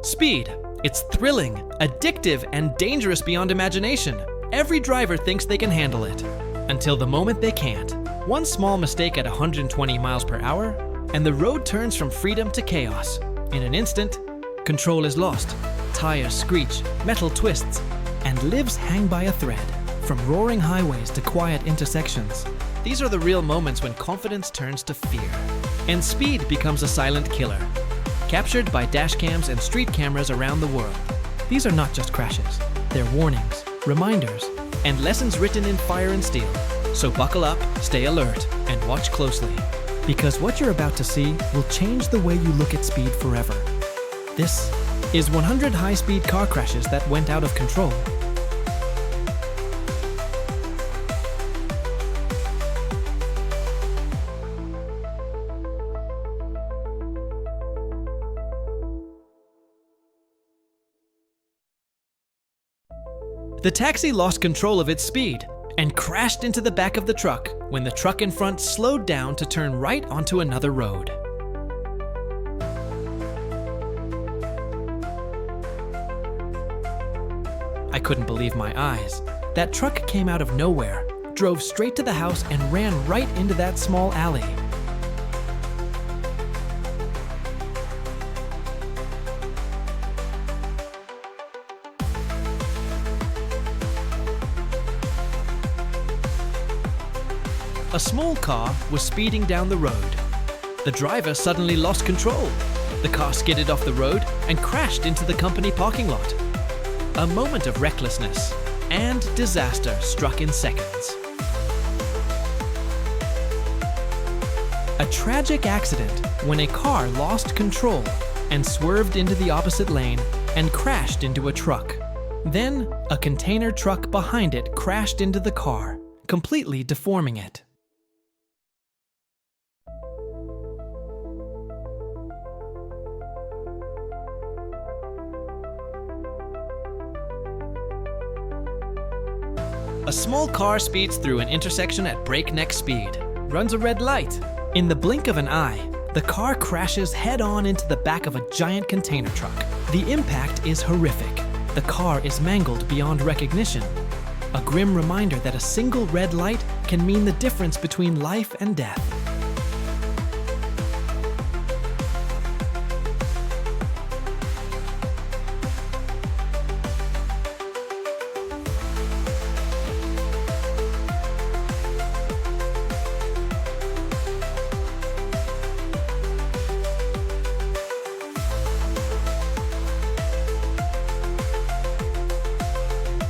Speed. It's thrilling, addictive, and dangerous beyond imagination. Every driver thinks they can handle it, until the moment they can't. One small mistake at 120 miles per hour, and the road turns from freedom to chaos. In an instant, control is lost, tires screech, metal twists, and lives hang by a thread. From roaring highways to quiet intersections, these are the real moments when confidence turns to fear, and speed becomes a silent killer. Captured by dash cams and street cameras around the world. These are not just crashes, they're warnings, reminders, and lessons written in fire and steel. So buckle up, stay alert, and watch closely. Because what you're about to see will change the way you look at speed forever. This is 100 high-speed car crashes that went out of control. The taxi lost control of its speed and crashed into the back of the truck when the truck in front slowed down to turn right onto another road. I couldn't believe my eyes. That truck came out of nowhere, drove straight to the house, and ran right into that small alley. A small car was speeding down the road. The driver suddenly lost control. The car skidded off the road and crashed into the company parking lot. A moment of recklessness and disaster struck in seconds. A tragic accident when a car lost control and swerved into the opposite lane and crashed into a truck. Then, a container truck behind it crashed into the car, completely deforming it. A small car speeds through an intersection at breakneck speed, runs a red light. In the blink of an eye, the car crashes head-on into the back of a giant container truck. The impact is horrific. The car is mangled beyond recognition. A grim reminder that a single red light can mean the difference between life and death.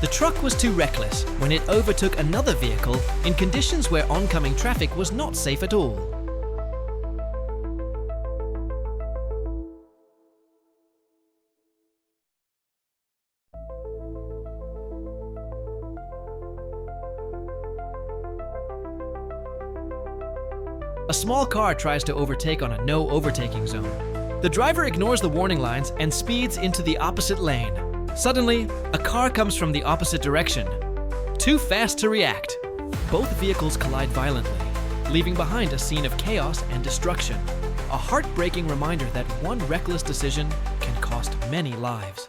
The truck was too reckless when it overtook another vehicle in conditions where oncoming traffic was not safe at all. A small car tries to overtake on a no overtaking zone. The driver ignores the warning lines and speeds into the opposite lane. Suddenly, a car comes from the opposite direction. Too fast to react. Both vehicles collide violently, leaving behind a scene of chaos and destruction. A heartbreaking reminder that one reckless decision can cost many lives.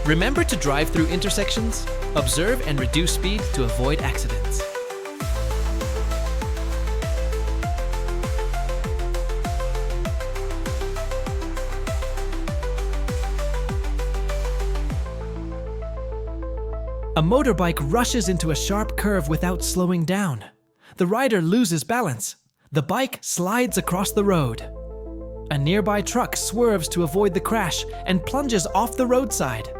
Remember to drive through intersections, observe and reduce speed to avoid accidents. A motorbike rushes into a sharp curve without slowing down. The rider loses balance. The bike slides across the road. A nearby truck swerves to avoid the crash and plunges off the roadside.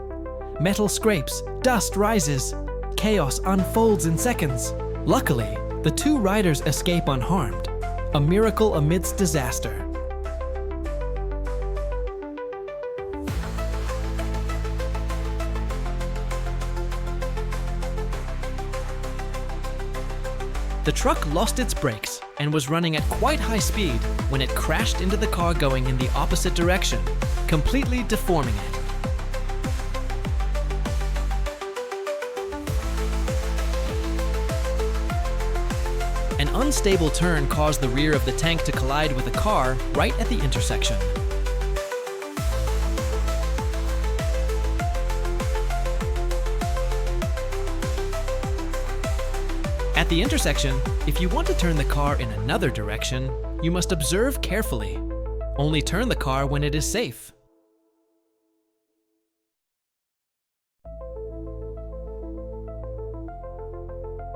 Metal scrapes, dust rises. Chaos unfolds in seconds. Luckily, the two riders escape unharmed. A miracle amidst disaster. The truck lost its brakes and was running at quite high speed when it crashed into the car going in the opposite direction, completely deforming it. unstable turn caused the rear of the tank to collide with a car right at the intersection. At the intersection, if you want to turn the car in another direction, you must observe carefully. Only turn the car when it is safe.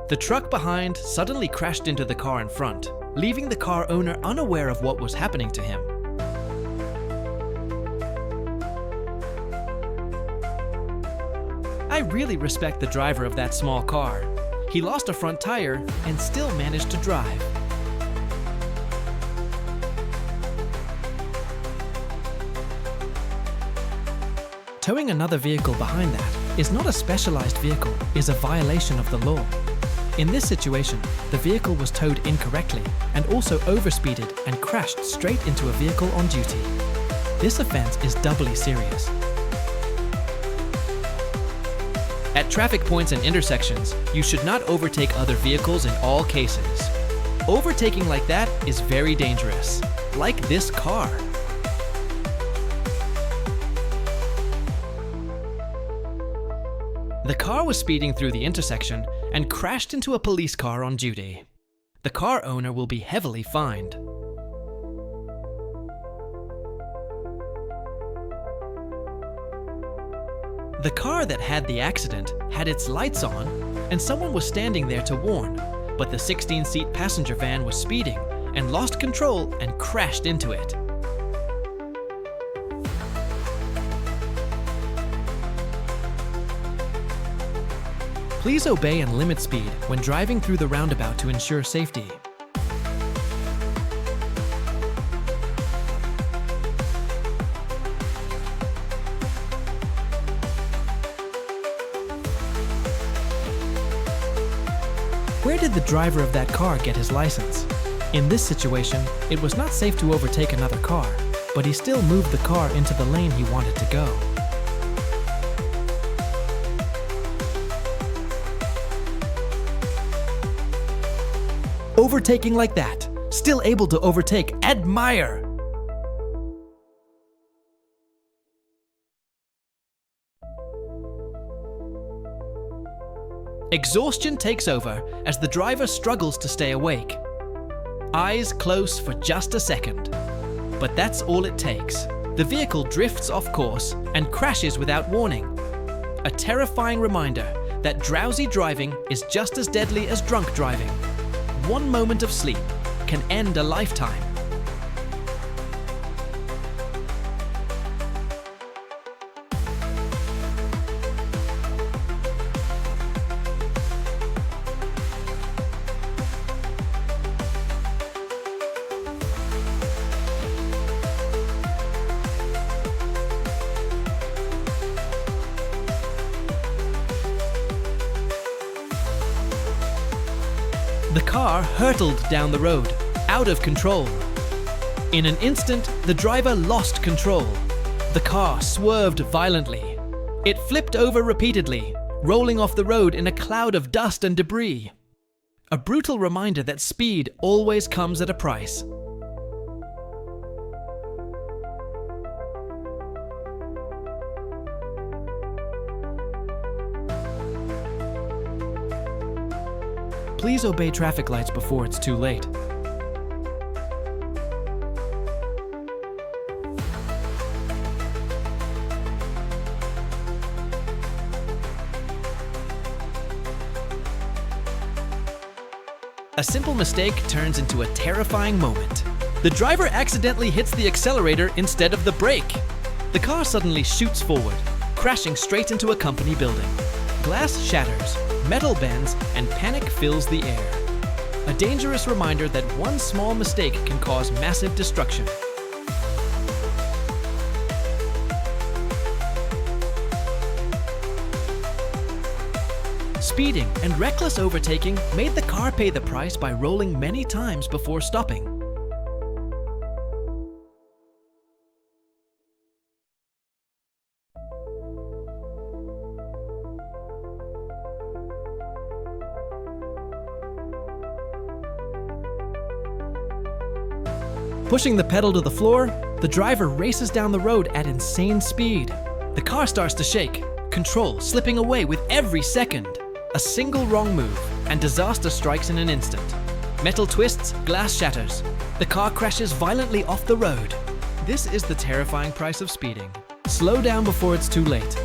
The truck behind suddenly crashed into the car in front, leaving the car owner unaware of what was happening to him. I really respect the driver of that small car. He lost a front tire and still managed to drive. Towing another vehicle behind that is not a specialized vehicle, is a violation of the law. In this situation, the vehicle was towed incorrectly and also overspeeded and crashed straight into a vehicle on duty. This offense is doubly serious. At traffic points and intersections, you should not overtake other vehicles in all cases. Overtaking like that is very dangerous, like this car. The car was speeding through the intersection and crashed into a police car on duty. The car owner will be heavily fined. The car that had the accident had its lights on, and someone was standing there to warn, but the 16-seat passenger van was speeding and lost control and crashed into it. Please obey and limit speed when driving through the roundabout to ensure safety. Where did the driver of that car get his license? In this situation, it was not safe to overtake another car, but he still moved the car into the lane he wanted to go. Overtaking like that, still able to overtake, admire! Exhaustion takes over as the driver struggles to stay awake. Eyes close for just a second. But that's all it takes. The vehicle drifts off course and crashes without warning. A terrifying reminder that drowsy driving is just as deadly as drunk driving. One moment of sleep can end a lifetime. The car hurtled down the road, out of control. In an instant, the driver lost control. The car swerved violently. It flipped over repeatedly, rolling off the road in a cloud of dust and debris. A brutal reminder that speed always comes at a price. Please obey traffic lights before it's too late. A simple mistake turns into a terrifying moment. The driver accidentally hits the accelerator instead of the brake. The car suddenly shoots forward, crashing straight into a company building. Glass shatters, metal bends, and panic fills the air. A dangerous reminder that one small mistake can cause massive destruction. Speeding and reckless overtaking made the car pay the price by rolling many times before stopping. Pushing the pedal to the floor, the driver races down the road at insane speed. The car starts to shake, control slipping away with every second. A single wrong move, and disaster strikes in an instant. Metal twists, glass shatters. The car crashes violently off the road. This is the terrifying price of speeding. Slow down before it's too late.